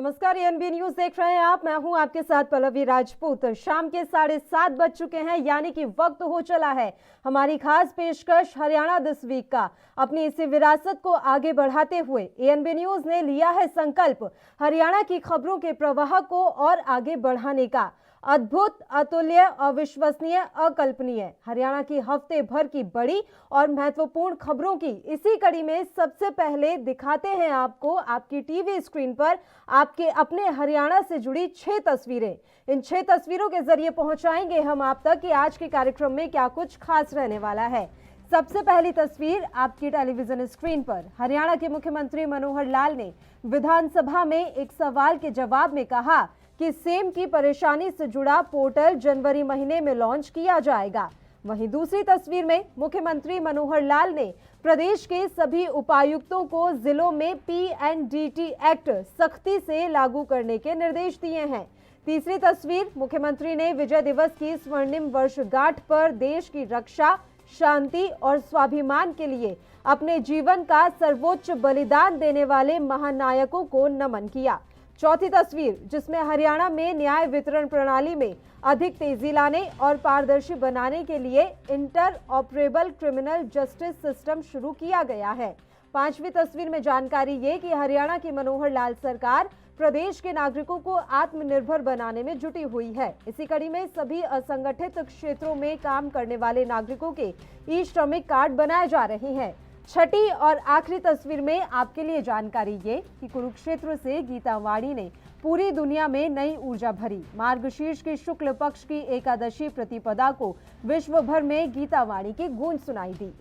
नमस्कार, ANB news देख रहे हैं आप। मैं हूं आपके साथ पल्लवी राजपूत। शाम के 7:30 बज चुके हैं, यानी कि वक्त हो चला है हमारी खास पेशकश हरियाणा दिस वीक का। अपनी इसी विरासत को आगे बढ़ाते हुए एएनबी न्यूज ने लिया है संकल्प हरियाणा की खबरों के प्रवाह को और आगे बढ़ाने का। अद्भुत, अतुल्य, अविश्वसनीय, अकल्पनीय हरियाणा की हफ्ते भर की बड़ी और महत्वपूर्ण खबरों की इसी कड़ी में सबसे पहले दिखाते हैं आपको आपकी टीवी स्क्रीन पर आपके अपने हरियाणा से जुड़ी 6 तस्वीरें। इन 6 तस्वीरों के जरिए पहुंचाएंगे हम आप तक कि आज के कार्यक्रम में क्या कुछ खास रहने वाला है। सबसे पहली तस्वीर आपकी टेलीविजन स्क्रीन पर। हरियाणा के मुख्यमंत्री मनोहर लाल ने विधानसभा में एक सवाल के जवाब में कहा कि सेम की परेशानी से जुड़ा पोर्टल जनवरी महीने में लॉन्च किया जाएगा। वहीं दूसरी तस्वीर में मुख्यमंत्री मनोहर लाल ने प्रदेश के सभी उपायुक्तों को जिलों में पीएनडीटी एक्ट सख्ती से लागू करने के निर्देश दिए हैं। तीसरी तस्वीर, मुख्यमंत्री ने विजय दिवस की स्वर्णिम वर्षगांठ पर देश की रक्षा, शांति और स्वाभिमान के लिए अपने जीवन का सर्वोच्च बलिदान देने वाले महानायकों को नमन किया। चौथी तस्वीर, जिसमें हरियाणा में न्याय वितरण प्रणाली में अधिक तेजी लाने और पारदर्शी बनाने के लिए inter operable criminal justice system शुरू किया गया है। पांचवी तस्वीर में जानकारी ये कि हरियाणा की मनोहर लाल सरकार प्रदेश के नागरिकों को आत्मनिर्भर बनाने में जुटी हुई है। इसी कड़ी में सभी असंगठित क्षेत्रों में काम करने वाले नागरिकों के ई श्रमिक कार्ड बनाए जा रहे हैं। छठी और आखिरी तस्वीर में आपके लिए जानकारी ये कि कुरुक्षेत्र से गीता वाणी ने पूरी दुनिया में नई ऊर्जा भरी। मार्गशीर्ष की शुक्ल पक्ष की एकादशी प्रतिपदा को विश्व भर में गीता वाणी की गूंज सुनाई दी।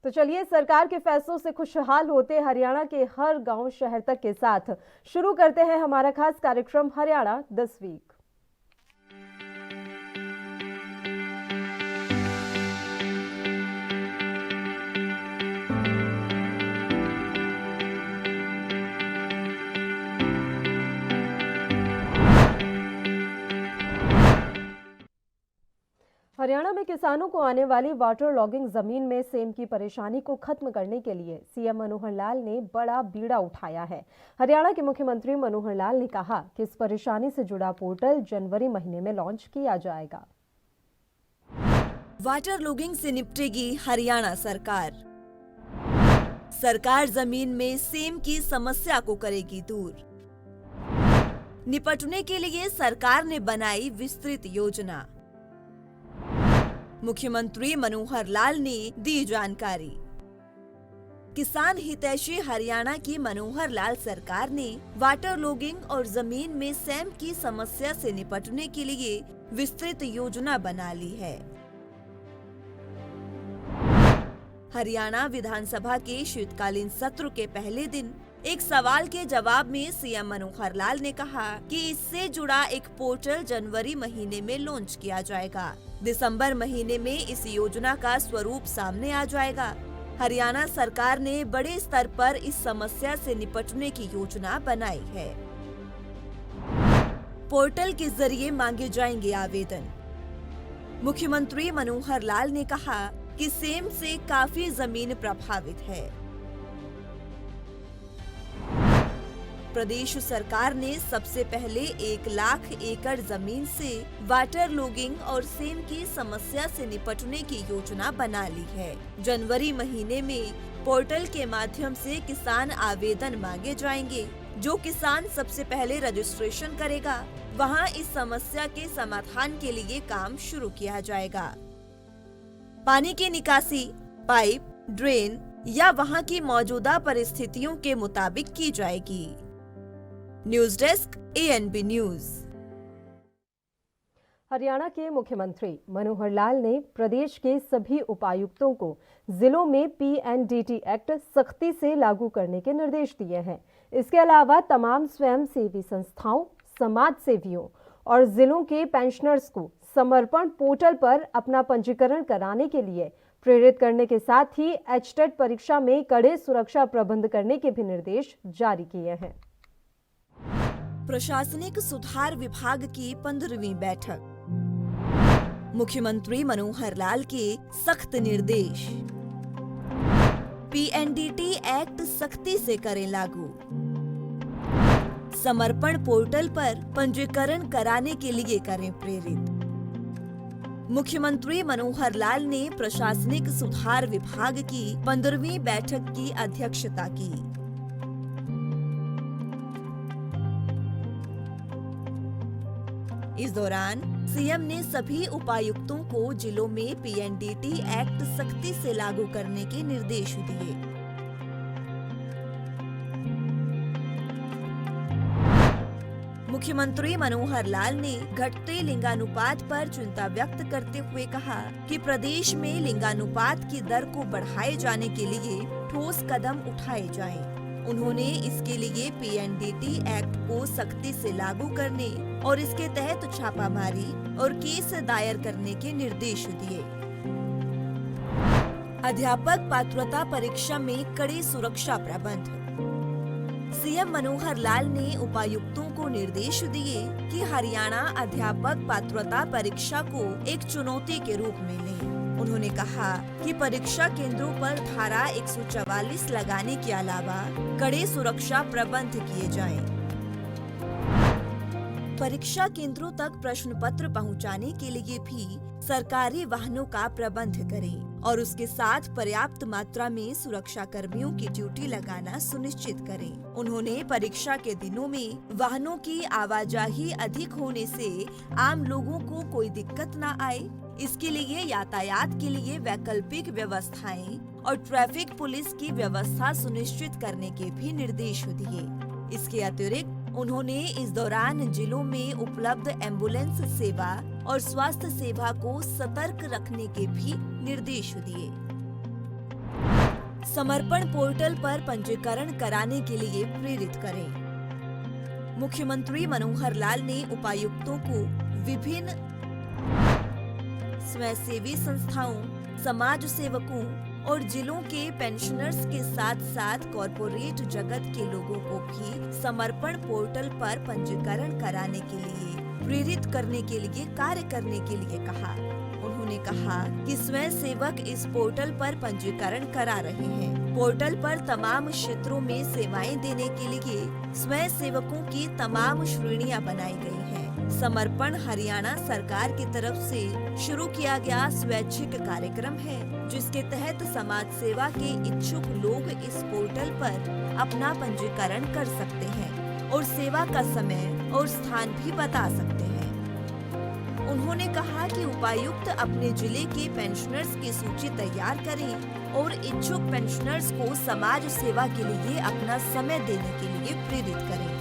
तो चलिए, सरकार के फैसलों से खुशहाल होते हरियाणा के हर गांव शहर तक के साथ शुरू करते हैं हमारा खास कार्यक्रम हरियाणा दिस वीक। हरियाणा में किसानों को आने वाली वाटर लॉगिंग जमीन में सेम की परेशानी को खत्म करने के लिए सीएम मनोहर लाल ने बड़ा बीड़ा उठाया है। हरियाणा के मुख्यमंत्री मनोहर लाल ने कहा कि इस परेशानी से जुड़ा पोर्टल जनवरी महीने में लॉन्च किया जाएगा। वाटर लॉगिंग से निपटेगी हरियाणा सरकार। सरकार जमीन में सेम की समस्या को करेगी दूर। निपटने के लिए सरकार ने बनाई विस्तृत योजना। मुख्यमंत्री मनोहर लाल ने दी जानकारी। किसान हितैषी हरियाणा की मनोहर लाल सरकार ने वाटर लॉगिंग और जमीन में सेम की समस्या से निपटने के लिए विस्तृत योजना बना ली है। हरियाणा विधानसभा के शीतकालीन सत्र के पहले दिन एक सवाल के जवाब में सीएम मनोहर लाल ने कहा कि इससे जुड़ा एक पोर्टल जनवरी महीने में लॉन्च किया जाएगा। दिसंबर महीने में इस योजना का स्वरूप सामने आ जाएगा। हरियाणा सरकार ने बड़े स्तर पर इस समस्या से निपटने की योजना बनाई है। पोर्टल के जरिए मांगे जाएंगे आवेदन। मुख्यमंत्री मनोहर लाल ने कहा कि सेम से काफी जमीन प्रभावित है। प्रदेश सरकार ने सबसे पहले 1 लाख एकड़ जमीन से वाटर लॉगिंग और सेम की समस्या से निपटने की योजना बना ली है। जनवरी महीने में पोर्टल के माध्यम से किसान आवेदन मांगे जाएंगे। जो किसान सबसे पहले रजिस्ट्रेशन करेगा, वहां इस समस्या के समाधान के लिए काम शुरू किया जाएगा। पानी की निकासी पाइप, ड्रेन या वहां की मौजूदा परिस्थितियों के मुताबिक की जाएगी। News desk, ANB news. Haryana के मुख्यमंत्री मनोहर लाल ने प्रदेश के सभी उपायुक्तों को जिलों में पीएनडीटी एक्ट सख्ती से लागू करने के निर्देश दिए हैं। इसके अलावा तमाम स्वयंसेवी संस्थाओं, समाज सेवियों और जिलों के पेंशनर्स को समर्पण पोर्टल पर अपना पंजीकरण कराने के लिए प्रेरित करने के साथ ही एचटेट परीक्षा में कड़े सुरक्षा प्रबंध करने के भी निर्देश जारी किए हैं। प्रशासनिक सुधार विभाग की 15वीं बैठक। मुख्यमंत्री मनोहर लाल के सख्त निर्देश। पीएनडीटी एक्ट सख्ती से करें लागू। समर्पण पोर्टल पर पंजीकरण कराने के लिए करें प्रेरित। मुख्यमंत्री मनोहर लाल ने प्रशासनिक सुधार विभाग की 15वीं बैठक की अध्यक्षता की। इस दौरान सीएम ने सभी उपायुक्तों को जिलों में पीएनडीटी एक्ट सख्ती से लागू करने के निर्देश दिए। मुख्यमंत्री मनोहर लाल ने घटते लिंगानुपात पर चिंता व्यक्त करते हुए कहा कि प्रदेश में लिंगानुपात की दर को बढ़ाए जाने के लिए ठोस कदम उठाए जाएं। उन्होंने इसके लिए पीएनडीटी एक्ट को सख्ती से लागू करने और इसके तहत छापामारी और केस दायर करने के निर्देश दिए। अध्यापक पात्रता परीक्षा में कड़े सुरक्षा प्रबंध। सीएम मनोहर लाल ने उपायुक्तों को निर्देश दिए कि हरियाणा अध्यापक पात्रता परीक्षा को एक चुनौती के रूप में लें। उन्होंने कहा कि परीक्षा केंद्रों पर धारा 144 लगाने के अलावा कड़े सुरक्षा प्रबंध किए जाएं। परीक्षा केंद्रों तक प्रश्न पत्र पहुंचाने के लिए भी सरकारी वाहनों का प्रबंध करें और उसके साथ पर्याप्त मात्रा में सुरक्षा कर्मियों की ड्यूटी लगाना सुनिश्चित करें। उन्होंने परीक्षा के दिनों में वाहनों की आवाजाही अधिक होने से आम लोगों को कोई दिक्कत न आए, इसके लिए यातायात के लिए वैकल्पिक व्यवस्थाएं और ट्रैफिक पुलिस की व्यवस्था सुनिश्चित करने के भी निर्देश दिए। इसके अतिरिक्त उन्होंने इस दौरान जिलों में उपलब्ध एम्बुलेंस सेवा और स्वास्थ्य सेवा को सतर्क रखने के भी निर्देश दिए। समर्पण पोर्टल पर पंजीकरण कराने के लिए प्रेरित करें। मुख्यमंत्री मनोहर लाल ने उपायुक्तों को विभिन्न स्वयंसेवी संस्थाओं, समाज सेवकों और जिलों के पेंशनर्स के साथ साथ कॉरपोरेट जगत के लोगों को भी समर्पण पोर्टल पर पंजीकरण कराने के लिए प्रेरित करने के लिए कार्य करने के लिए कहा। उन्होंने कहा कि स्वयं सेवक इस पोर्टल पर पंजीकरण करा रहे हैं। पोर्टल पर तमाम क्षेत्रों में सेवाएं देने के लिए स्वयं सेवकों की तमाम श्रेणियां बनाई गई हैं। समर्पण हरियाणा सरकार की तरफ से शुरू किया गया स्वैच्छिक कार्यक्रम है, जिसके तहत समाज सेवा के इच्छुक लोग इस पोर्टल पर अपना पंजीकरण कर सकते हैं और सेवा का समय और स्थान भी बता सकते हैं। उन्होंने कहा कि उपायुक्त अपने जिले के पेंशनर्स की सूची तैयार करें और इच्छुक पेंशनर्स को समाज सेवा के लिए अपना समय देने के लिए प्रेरित करें।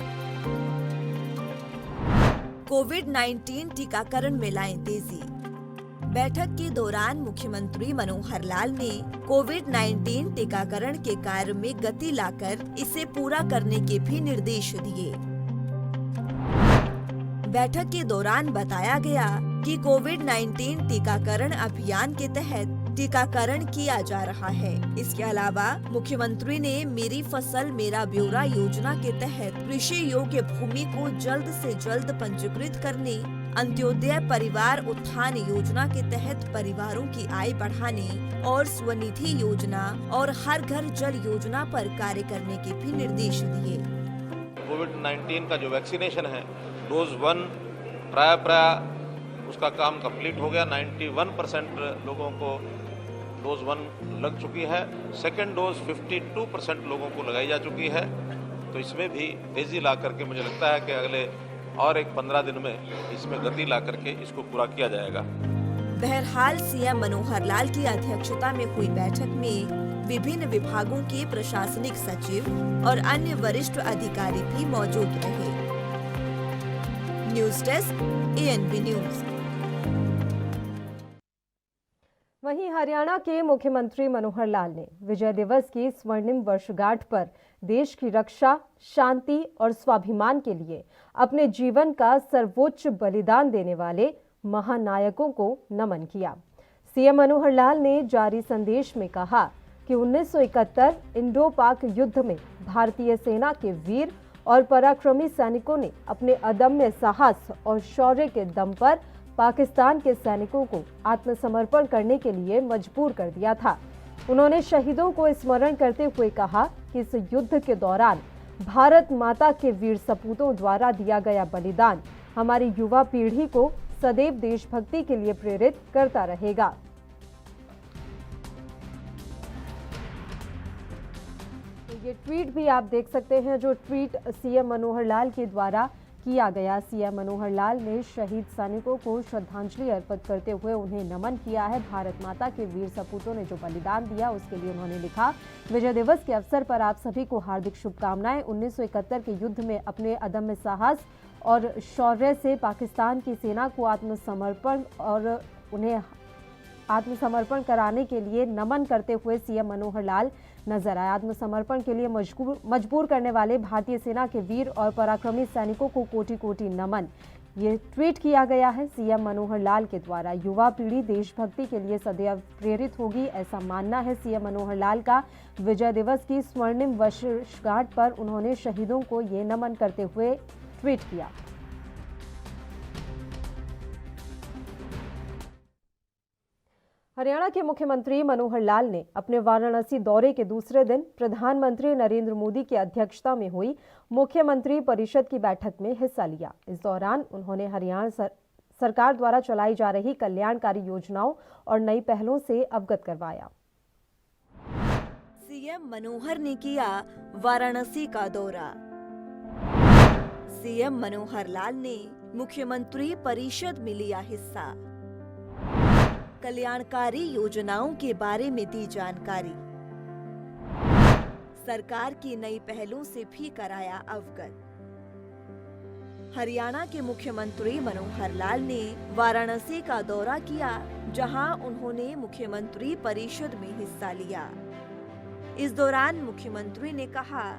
कोविड-19 टीकाकरण में लाएं तेजी। बैठक के दौरान मुख्यमंत्री मनोहर लाल ने कोविड-19 टीकाकरण के कार्य में गति लाकर इसे पूरा करने के भी निर्देश दिए। बैठक के दौरान बताया गया कि कोविड-19 टीकाकरण अभियान के तहत टीकाकरण किया जा रहा है। इसके अलावा मुख्यमंत्री ने मेरी फसल मेरा ब्यौरा योजना के तहत कृषि योग्य भूमि को जल्द से जल्द पंजीकृत करने, अंत्योदय परिवार उत्थान योजना के तहत परिवारों की आय बढ़ाने और स्वनिधि योजना और हर घर जल योजना पर कार्य करने के भी निर्देश दिए। कोविड-19 का जो वैक्सीनेशन है, डोज 1 प्राय उसका काम कंप्लीट हो गया। 91% लोगों को डोज 1 लग चुकी है। सेकेंड डोज 52% लोगों को लगाई जा चुकी है। तो इसमें भी तेजी ला करके मुझे लगता है कि अगले और एक 15 दिन में इसमें गति ला करके इसको पूरा किया जाएगा। बहरहाल सीएम मनोहर लाल की अध्यक्षता में हुई बैठक में विभिन्न विभागों के प्रशासनिक सचिव और अन्य वरिष्ठ अधिकारी भी मौजूद रहे। News desk, ANB news. वहीं हरियाणा के मुख्यमंत्री मनोहर लाल ने विजय दिवस की स्वर्णिम वर्षगांठ पर देश की रक्षा, शांति और स्वाभिमान के लिए अपने जीवन का सर्वोच्च बलिदान देने वाले महानायकों को नमन किया। सीएम मनोहर लाल ने जारी संदेश में कहा कि 1971 इंडो पाक युद्ध में भारतीय सेना के वीर और पराक्रमी सैनिकों ने अपने अदम्य साहस और शौर्य के दम पर पाकिस्तान के सैनिकों को आत्मसमर्पण करने के लिए मजबूर कर दिया था। उन्होंने शहीदों को स्मरण करते हुए कहा कि इस युद्ध के दौरान भारत माता के वीर सपूतों द्वारा दिया गया बलिदान हमारी युवा पीढ़ी को सदैव देशभक्ति के लिए प्रेरित करता रहेगा। तो ये ट्वीट भी आप देख सकते हैं, जो ट्वीट सीएम मनोहर लाल के द्वारा किया गया। सीएम मनोहर लाल ने शहीद सैनिकों को श्रद्धांजलि अर्पित करते हुए उन्हें नमन किया है। भारत माता के वीर सपूतों ने जो बलिदान दिया उसके लिए उन्होंने लिखा, विजय दिवस के अवसर पर आप सभी को हार्दिक शुभकामनाएं। 1971 के युद्ध में अपने अदम्य साहस और शौर्य से पाकिस्तान की सेना को आत्मसमर्पण कराने के लिए नमन करते हुए सीएम मनोहर लाल नजर आए। आत्मसमर्पण के लिए मजबूर करने वाले भारतीय सेना के वीर और पराक्रमी सैनिकों को कोटि कोटि नमन। ये ट्वीट किया गया है सीएम मनोहर लाल के द्वारा। युवा पीढ़ी देशभक्ति के लिए सदैव प्रेरित होगी, ऐसा मानना है सीएम मनोहर लाल का। विजय दिवस की स्वर्णिम वर्षगांठ पर उन्होंने शहीदों को ये नमन करते हुए ट्वीट किया। हरियाणा के मुख्यमंत्री मनोहर लाल ने अपने वाराणसी दौरे के दूसरे दिन प्रधानमंत्री नरेंद्र मोदी की अध्यक्षता में हुई मुख्यमंत्री परिषद की बैठक में हिस्सा लिया। इस दौरान उन्होंने हरियाणा सरकार द्वारा चलाई जा रही कल्याणकारी योजनाओं और नई पहलों से अवगत करवाया। सीएम मनोहर ने किया वाराणसी का दौरा। सीएम मनोहर लाल ने मुख्यमंत्री परिषद में लिया हिस्सा। कल्याणकारी योजनाओं के बारे में दी जानकारी। सरकार की नई पहलों से भी कराया अवगत। हरियाणा के मुख्यमंत्री मनोहर लाल ने वाराणसी का दौरा किया, जहां उन्होंने मुख्यमंत्री परिषद में हिस्सा लिया। इस दौरान मुख्यमंत्री ने कहा,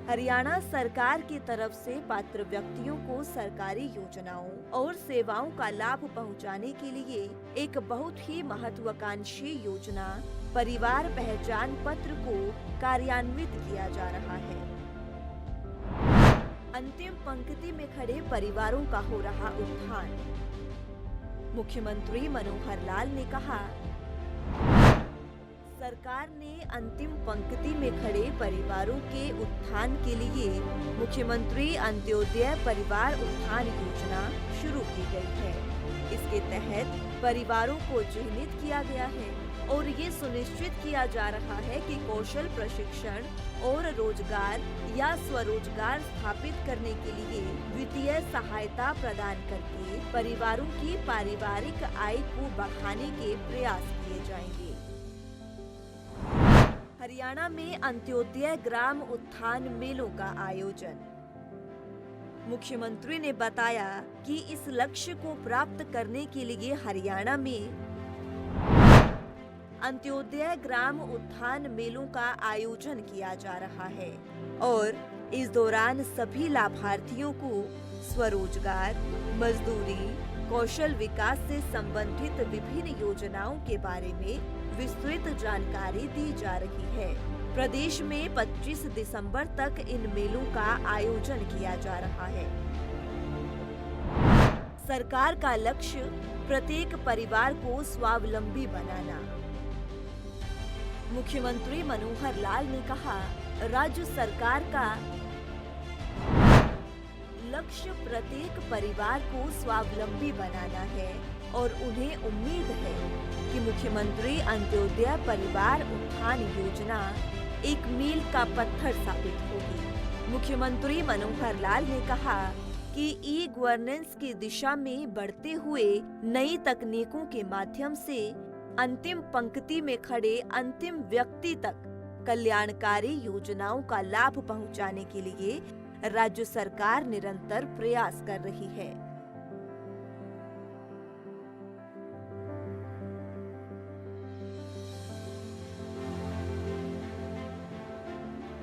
हरियाणा सरकार की तरफ से पात्र व्यक्तियों को सरकारी योजनाओं और सेवाओं का लाभ पहुंचाने के लिए एक बहुत ही महत्वाकांक्षी योजना परिवार पहचान पत्र को कार्यान्वित किया जा रहा है। अंतिम पंक्ति में खड़े परिवारों का हो रहा उत्थान। मुख्यमंत्री मनोहर लाल ने कहा, सरकार ने अंतिम पंक्ति में खड़े परिवारों के उत्थान के लिए मुख्यमंत्री अंत्योदय परिवार उत्थान योजना शुरू की गई है। इसके तहत परिवारों को चिन्हित किया गया है और ये सुनिश्चित किया जा रहा है कि कौशल प्रशिक्षण और रोजगार या स्वरोजगार स्थापित करने के लिए वित्तीय सहायता प्रदान करके परिवारों की पारिवारिक आय को बढ़ाने के प्रयास किए जाएंगे। हरियाणा में अंत्योदय ग्राम उत्थान मेलों का आयोजन। मुख्यमंत्री ने बताया कि इस लक्ष्य को प्राप्त करने के लिए हरियाणा में अंत्योदय ग्राम उत्थान मेलों का आयोजन किया जा रहा है और इस दौरान सभी लाभार्थियों को स्वरोजगार, मजदूरी, कौशल विकास से संबंधित विभिन्न योजनाओं के बारे में विस्तृत जानकारी दी जा रही है। प्रदेश में 25 दिसंबर तक इन मेलों का आयोजन किया जा रहा है। सरकार का लक्ष्य प्रत्येक परिवार को स्वावलंबी बनाना। मुख्यमंत्री मनोहर लाल ने कहा, राज्य सरकार का लक्ष्य प्रत्येक परिवार को स्वावलंबी बनाना है और उन्हें उम्मीद है कि मुख्यमंत्री अंत्योदय परिवार उत्थान योजना एक मील का पत्थर साबित होगी। मुख्यमंत्री मनोहर लाल ने कहा कि ई गवर्नेंस की दिशा में बढ़ते हुए नई तकनीकों के माध्यम से अंतिम पंक्ति में खड़े अंतिम व्यक्ति तक कल्याणकारी योजनाओं का लाभ पहुंचाने के लिए राज्य सरकार निरंतर प्रयास कर रही है।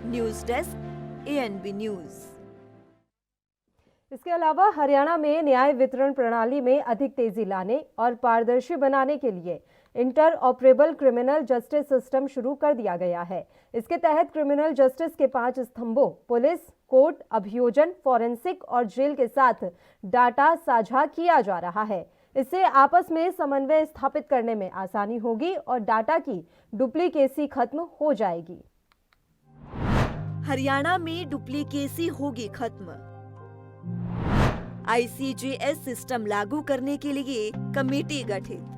News desk, ANB news. इसके अलावा हरियाणा में न्याय वितरण प्रणाली में अधिक तेजी लाने और पारदर्शी बनाने के लिए inter operable criminal justice system शुरू कर दिया गया है। इसके तहत क्रिमिनल जस्टिस के 5 स्तंभों पुलिस, कोर्ट, अभियोजन, फॉरेंसिक और जेल के साथ डाटा साझा किया जा रहा है। इससे आपस में समन्वय स्थापित करने में आसानी होगी और डाटा की डुप्लीकेसी खत्म हो जाएगी। हरियाणा में डुप्लीकेसी होगी खत्म। ICJS सिस्टम लागू करने के लिए कमेटी गठित।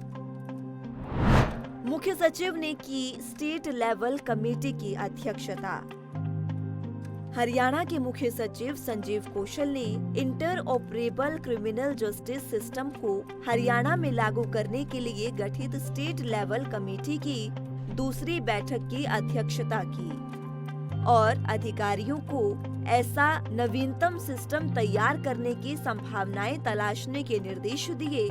मुख्य सचिव ने की स्टेट लेवल कमेटी की अध्यक्षता। हरियाणा के मुख्य सचिव संजीव कौशल ने inter operable criminal justice system को हरियाणा में लागू करने के लिए गठित स्टेट लेवल कमेटी की दूसरी बैठक की अध्यक्षता की और अधिकारियों को ऐसा नवीनतम सिस्टम तैयार करने की संभावनाएं तलाशने के निर्देश दिए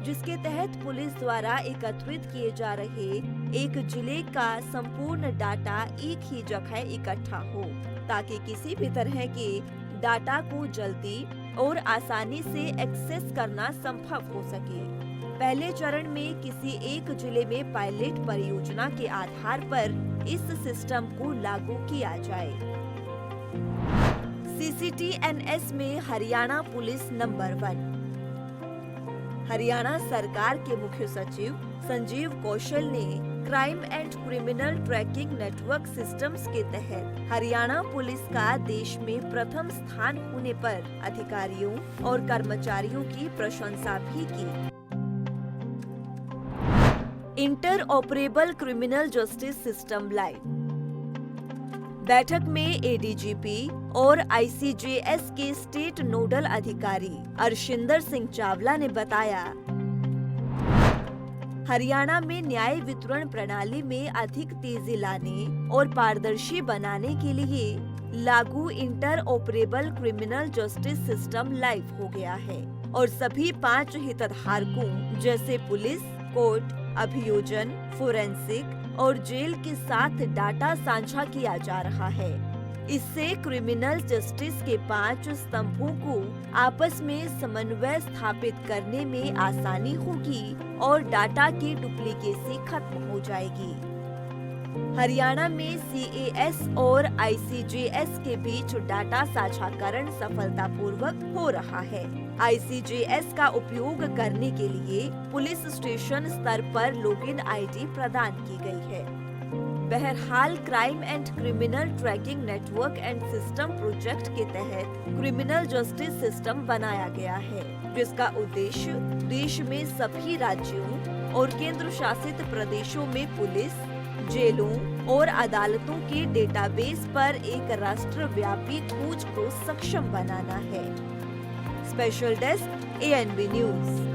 जिसके तहत पुलिस द्वारा एकत्रित किए जा रहे एक जिले का संपूर्ण डाटा एक ही जगह इकट्ठा हो ताकि किसी भी तरह के डाटा को जल्दी और आसानी से एक्सेस करना संभव हो सके। पहले चरण में किसी एक जिले में पायलट परियोजना के आधार पर इस सिस्टम को लागू किया जाए। CCTNS में हरियाणा पुलिस नंबर 1। हरियाणा सरकार के मुख्य सचिव संजीव कौशल ने crime and criminal tracking network systems के तहत हरियाणा पुलिस का देश में प्रथम स्थान होने पर अधिकारियों और कर्मचारियों की प्रशंसा भी की। Inter operable criminal justice system live. बैठक में ADGP और ICJS के स्टेट नोडल अधिकारी अर्शिंदर सिंह चावला ने बताया, हरियाणा में न्याय वितरण प्रणाली में अधिक तेजी लाने और पारदर्शी बनाने के लिए लागू inter operable criminal justice system live हो गया है और सभी 5 हितधारकों जैसे पुलिस, कोर्ट, अभियोजन, फोरेंसिक और जेल के साथ डाटा साझा किया जा रहा है। इससे क्रिमिनल जस्टिस के 5 स्तंभों को आपस में समन्वय स्थापित करने में आसानी होगी और डाटा की डुप्लीकेसी खत्म हो जाएगी। हरियाणा में CAS और ICJS के बीच डाटा साझाकरण सफलतापूर्वक हो रहा है। ICJS का उपयोग करने के लिए पुलिस स्टेशन स्तर पर लॉगिन ID प्रदान की गई है। बहरहाल crime and criminal tracking network and system project के तहत क्रिमिनल जस्टिस सिस्टम बनाया गया है, जिसका उद्देश्य देश में सभी राज्यों और केंद्र शासित प्रदेशों में पुलिस, जेलों और अदालतों के डेटाबेस पर एक राष्ट्रव्यापी खोज को सक्षम बनाना है। Special desk ANB news.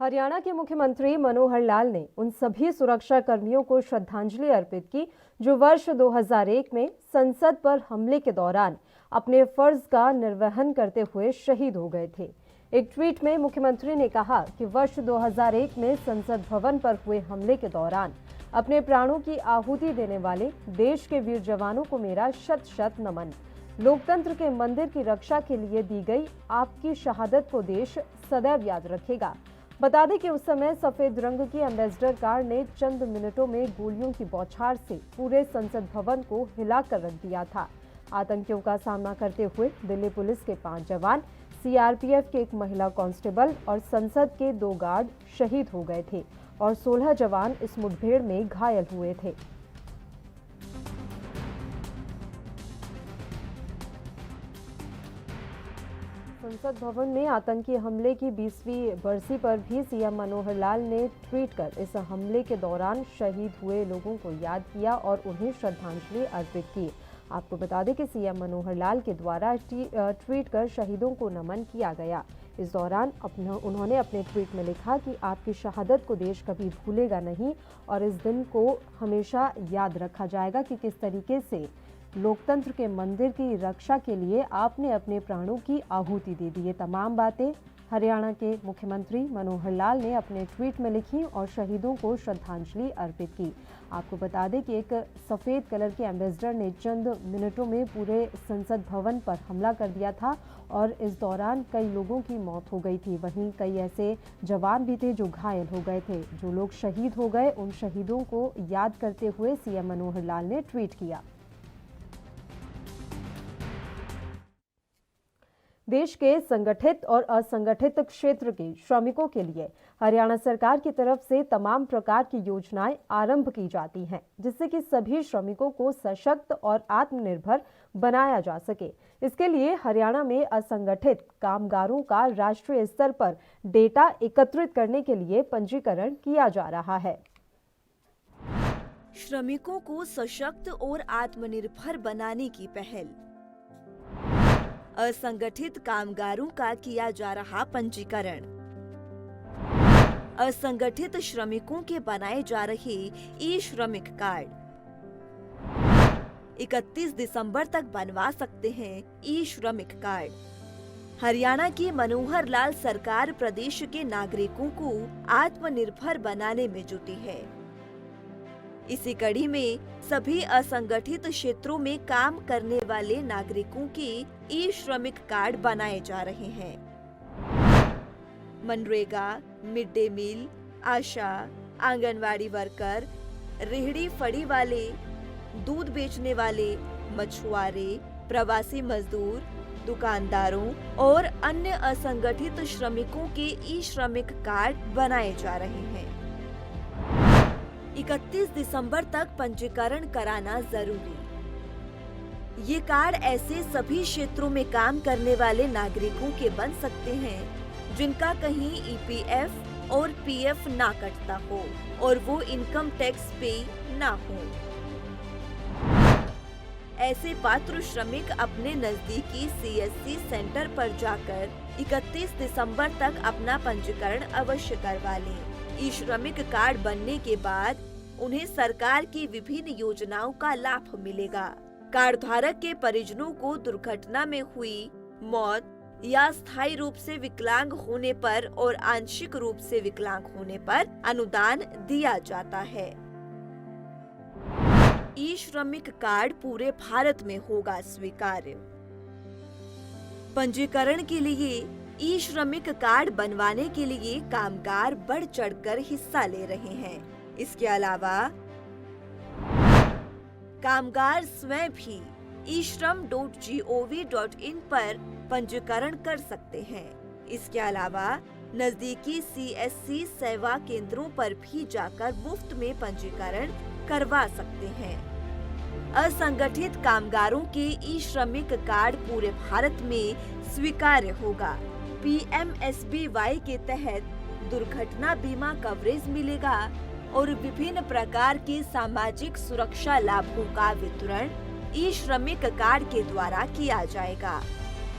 Haryana के मुख्यमंत्री मनोहर लाल ने उन सभी सुरक्षा कर्मियों को श्रद्धांजलि अर्पित की जो वर्ष 2001 में संसद पर हमले के दौरान अपने फर्ज का निर्वहन करते हुए शहीद हो गए थे। एक ट्वीट में मुख्यमंत्री ने कहा कि वर्ष 2001 में संसद भवन पर हुए हमले के दौरान अपने प्राणों की आहुति देने वाले देश के वीर जवानों को मेरा शत शत नमन। लोकतंत्र के मंदिर की रक्षा के लिए दी गई आपकी शहादत को देश सदैव याद रखेगा। बता दें कि उस समय सफेद रंग की एम्बेसडर कार ने चंद मिनटों में गोलियों की बौछार से पूरे संसद भवन को हिलाकर रख दिया था। आतंकियों का सामना करते हुए दिल्ली पुलिस के 5 जवान, CRPF के एक महिला कांस्टेबल और संसद के 2 गार्ड शहीद हो गए थे और 16 जवान इस मुठभेड़ में घायल हुए थे। संसद भवन में आतंकी हमले की 20वीं बरसी पर भी CM मनोहर लाल ने ट्वीट कर इस हमले के दौरान शहीद हुए लोगों को याद किया और उन्हें श्रद्धांजलि अर्पित की। आपको बता दें कि CM मनोहर लाल के द्वारा ट्वीट कर शहीदों को नमन किया गया। इस दौरान उन्होंने अपने ट्वीट में लिखा कि आपकी शहादत को देश कभी भूलेगा नहीं और इस दिन को हमेशा याद रखा जाएगा कि किस तरीके से लोकतंत्र के मंदिर की रक्षा के लिए आपने अपने प्राणों की आहुति दे दी। ये तमाम बातें हरियाणा के मुख्यमंत्री मनोहर लाल ने अपने ट्वीट में लिखी और शहीदों को श्रद्धांजलि अर्पित की। आपको बता दें कि एक सफ़ेद कलर के एम्बेसडर ने चंद मिनटों में पूरे संसद भवन पर हमला कर दिया था और इस दौरान कई लोगों की मौत हो गई थी। वहीं कई ऐसे जवान भी थे जो घायल हो गए थे। जो लोग शहीद हो गए उन शहीदों को याद करते हुए CM मनोहर लाल ने ट्वीट किया। देश के संगठित और असंगठित क्षेत्र के श्रमिकों के लिए हरियाणा सरकार की तरफ से तमाम प्रकार की योजनाएं आरंभ की जाती हैं, जिससे कि सभी श्रमिकों को सशक्त और आत्मनिर्भर बनाया जा सके। इसके लिए हरियाणा में असंगठित कामगारों का राष्ट्रीय स्तर पर डेटा एकत्रित करने के लिए पंजीकरण किया जा रहा है। श्रमिकों को सशक्त और आत्मनिर्भर बनाने की पहल। असंगठित कामगारों का किया जा रहा पंजीकरण। असंगठित श्रमिकों के बनाए जा रहे ई श्रमिक कार्ड 31 दिसंबर तक बनवा सकते हैं ई श्रमिक कार्ड। हरियाणा की मनोहर लाल सरकार प्रदेश के नागरिकों को आत्मनिर्भर बनाने में जुटी है। इसी कड़ी में सभी असंगठित क्षेत्रों में काम करने वाले नागरिकों के ई श्रमिक कार्ड बनाए जा रहे हैं। मनरेगा, मिड डे मील, आशा, आंगनवाड़ी वर्कर, रेहड़ी फड़ी वाले, दूध बेचने वाले, मछुआरे, प्रवासी मजदूर, दुकानदारों और अन्य असंगठित श्रमिकों के ई श्रमिक कार्ड बनाए जा रहे हैं। 31 दिसंबर तक पंजीकरण कराना जरूरी। ये कार्ड ऐसे सभी क्षेत्रों में काम करने वाले नागरिकों के बन सकते हैं जिनका कहीं ईपीएफ और पीएफ ना कटता हो और वो इनकम टैक्स पे ना हो। ऐसे पात्र श्रमिक अपने नजदीकी सीएससी सेंटर पर जाकर 31 दिसंबर तक अपना पंजीकरण अवश्य करवा लें। ई श्रमिक कार्ड बनने के बाद उन्हें सरकार की विभिन्न योजनाओं का लाभ मिलेगा। कार्ड धारक के परिजनों को दुर्घटना में हुई मौत या स्थायी रूप से विकलांग होने पर और आंशिक रूप से विकलांग होने पर अनुदान दिया जाता है। ई श्रमिक कार्ड पूरे भारत में होगा स्वीकार्य। पंजीकरण के लिए ई श्रमिक कार्ड बनवाने के लिए कामगार बढ़ चढ़कर हिस्सा ले रहे हैं। इसके अलावा कामगार स्वयं भी ishram.gov.in पर पंजीकरण कर सकते हैं। इसके अलावा नजदीकी सीएससी सेवा केंद्रों पर भी जाकर मुफ्त में पंजीकरण करवा सकते हैं। असंगठित कामगारों के ई श्रमिक कार्ड पूरे भारत में स्वीकार्य होगा। PMSBY के तहत दुर्घटना बीमा कवरेज मिलेगा और विभिन्न प्रकार के सामाजिक सुरक्षा लाभों का वितरण ई श्रमिक कार्ड के द्वारा किया जाएगा।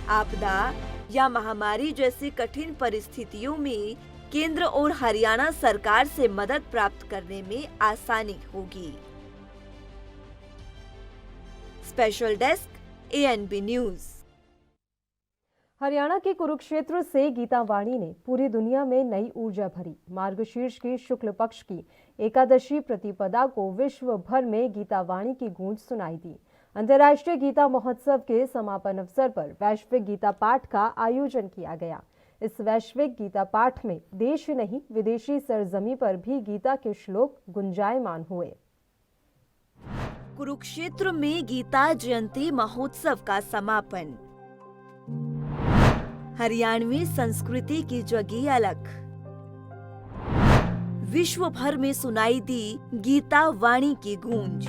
आपदा या महामारी जैसी कठिन परिस्थितियों में केंद्र और हरियाणा सरकार से मदद प्राप्त करने में आसानी होगी। Special desk ANB news. Haryana के कुरुक्षेत्र से गीता वाणी ने पूरी दुनिया में नई ऊर्जा भरी। मार्गशीर्ष की शुक्ल पक्ष की एकादशी प्रतिपदा को विश्व भर में गीता वाणी की गूंज सुनाई दी। अंतर्राष्ट्रीय गीता महोत्सव के समापन अवसर पर वैश्विक गीता पाठ का आयोजन किया गया। इस वैश्विक गीता पाठ में देश ही नहीं विदेशी सरजमी पर भी गीता के श्लोक गुंजायमान हुए। कुरुक्षेत्र में गीता जयंती महोत्सव का समापन। हरियाणवी संस्कृति की जगी अलख। विश्व भर में सुनाई दी गीता वाणी की गूंज।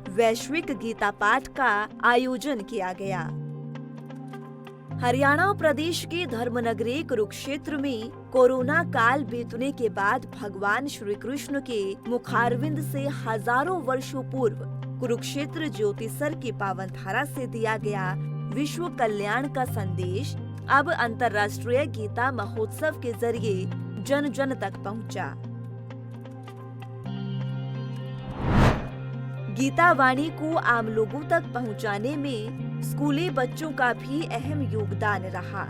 वैश्विक गीता पाठ का आयोजन किया गया। हरियाणा प्रदेश के धर्मनगरी कुरुक्षेत्र में कोरोना काल बीतने के बाद भगवान श्री कृष्ण के मुखारविंद से हजारों वर्षों पूर्व कुरुक्षेत्र ज्योतिसर की पावन धारा से दिया गया विश्व कल्याण का संदेश अब अंतर्राष्ट्रीय गीता महोत्सव के जरिए जन जन तक पहुंचा। गीता वाणी को आम लोगों तक पहुंचाने में स्कूली बच्चों का भी अहम योगदान रहा।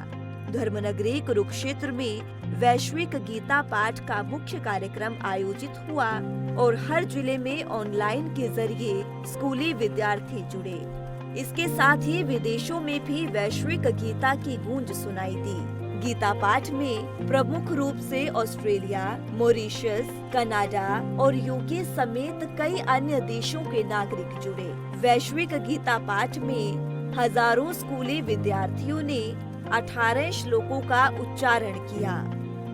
धर्मनगरी कुरुक्षेत्र में वैश्विक गीता पाठ का मुख्य कार्यक्रम आयोजित हुआ और हर जिले में ऑनलाइन के जरिए स्कूली विद्यार्थी जुड़े। इसके साथ ही विदेशों में भी वैश्विक गीता की गूंज सुनाई दी। गीता पाठ में प्रमुख रूप से ऑस्ट्रेलिया, मॉरिशस, कनाडा और यूके समेत कई अन्य देशों के नागरिक जुड़े। वैश्विक गीता पाठ में हजारों स्कूली विद्यार्थियों ने 18 श्लोकों का उच्चारण किया।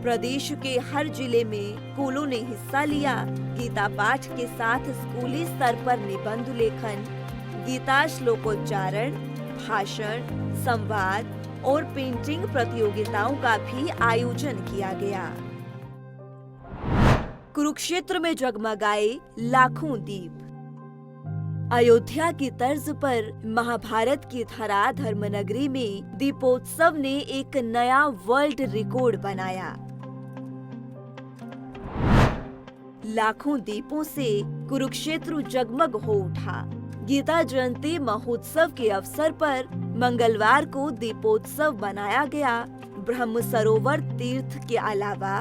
प्रदेश के हर जिले में स्कूलों ने हिस्सा लिया। गीता पाठ के साथ स्कूली स्तर पर निबंध लेखन, गीता श्लोकोच्चारण, भाषण, संवाद और पेंटिंग प्रतियोगिताओं का भी आयोजन किया गया। कुरुक्षेत्र में जगमगाए लाखों दीप। अयोध्या की तर्ज पर महाभारत की धरा धर्मनगरी में दीपोत्सव ने एक नया वर्ल्ड रिकॉर्ड बनाया। लाखों दीपों से कुरुक्षेत्र जगमग हो उठा। गीता जयंती महोत्सव के अवसर पर मंगलवार को दीपोत्सव मनाया गया। ब्रह्म सरोवर तीर्थ के अलावा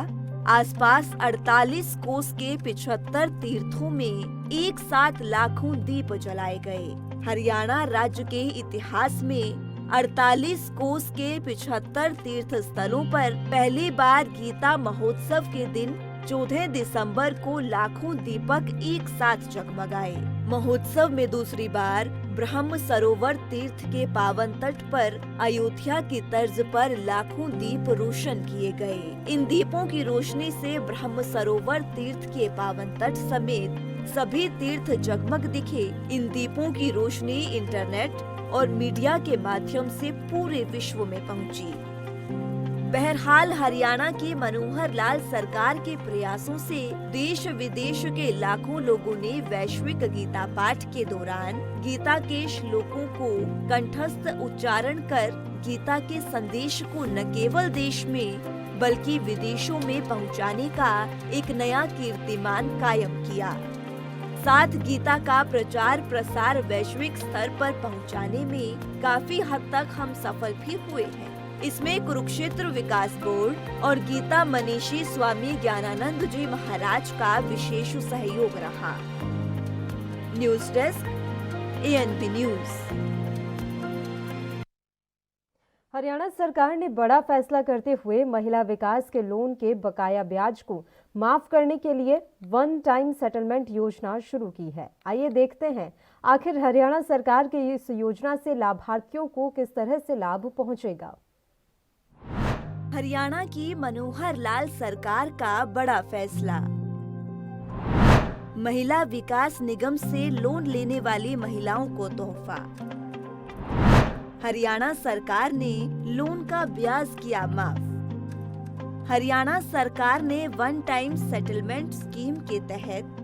आसपास 48 कोस के 75 तीर्थों में एक साथ लाखों दीप जलाए गए। हरियाणा राज्य के इतिहास में 48 कोस के 75 तीर्थ स्थलों पर पहली बार गीता महोत्सव के दिन 14 दिसंबर को लाखों दीपक एक साथ जगमगाए। महोत्सव में दूसरी बार ब्रह्म सरोवर तीर्थ के पावन तट पर अयोध्या की तर्ज पर लाखों दीप रोशन किए गए। इन दीपों की रोशनी से ब्रह्म सरोवर तीर्थ के पावन तट समेत सभी तीर्थ जगमग दिखे। इन दीपों की रोशनी इंटरनेट और मीडिया के माध्यम से पूरे विश्व में पहुंची। बहरहाल हरियाणा की मनोहर लाल सरकार के प्रयासों से देश विदेश के लाखों लोगों ने वैश्विक गीता पाठ के दौरान गीता के श्लोकों को कंठस्थ उच्चारण कर गीता के संदेश को न केवल देश में बल्कि विदेशों में पहुंचाने का एक नया कीर्तिमान कायम किया। साथ गीता का प्रचार प्रसार वैश्विक स्तर पर पहुंचाने में काफी हद तक हम सफल भी हुए हैं। इसमें कुरुक्षेत्र विकास बोर्ड और गीता मनीषी स्वामी ज्ञानानंद जी महाराज का विशेष सहयोग रहा। News desk, ANP news. Haryana सरकार ने बड़ा फैसला करते हुए महिला विकास के लोन के बकाया ब्याज को माफ करने के लिए वन टाइम सेटलमेंट योजना शुरू की है। आइए देखते हैं आखिर हरियाणा सरकार की इस योजना से लाभार्थियों को किस तरह से लाभ पहुंचेगा। हरियाणा की मनोहर लाल सरकार का बड़ा फैसला। महिला विकास निगम से लोन लेने वाली महिलाओं को तोहफा। हरियाणा सरकार ने लोन का ब्याज किया माफ। हरियाणा सरकार ने वन टाइम सेटलमेंट स्कीम के तहत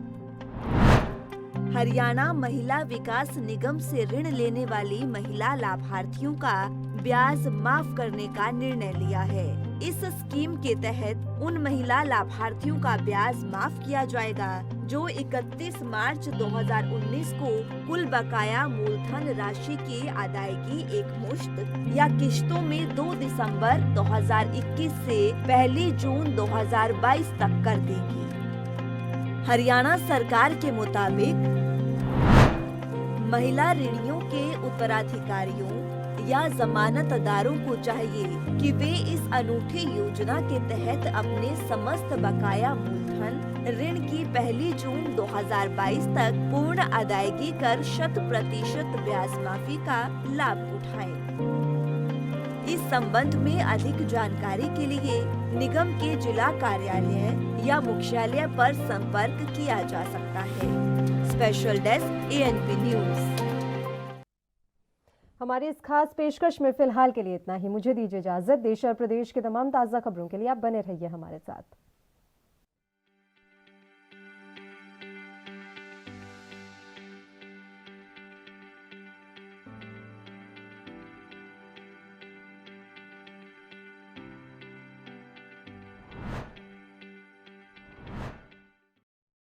हरियाणा महिला विकास निगम से ऋण लेने वाली महिला लाभार्थियों का ब्याज माफ करने का निर्णय लिया है। इस स्कीम के तहत उन महिला लाभार्थियों का ब्याज माफ किया जाएगा जो 31 मार्च 2019 को कुल बकाया मूलधन राशि की अदायगी एक मुश्त या किश्तों में 2 दिसंबर 2021 से 1 जून 2022 तक कर देगी। हरियाणा सरकार के मुताबिक महिला ऋणियों के उत्तराधिकारियों या जमानतदारों को चाहिए कि वे इस अनूठी योजना के तहत अपने समस्त बकाया मूलधन ऋण की 1 जून 2022 तक पूर्ण अदायगी कर 100% ब्याज माफी का लाभ उठाएं। इस संबंध में अधिक जानकारी के लिए निगम के जिला कार्यालय या मुख्यालय पर संपर्क किया जा सकता है। Special desk, ANP news. हमारी इस खास पेशकश में फिलहाल के लिए इतना ही। मुझे दीजिए इजाजत। देश और प्रदेश के तमाम ताज़ा खबरों के लिए आप बने रहिए हमारे साथ।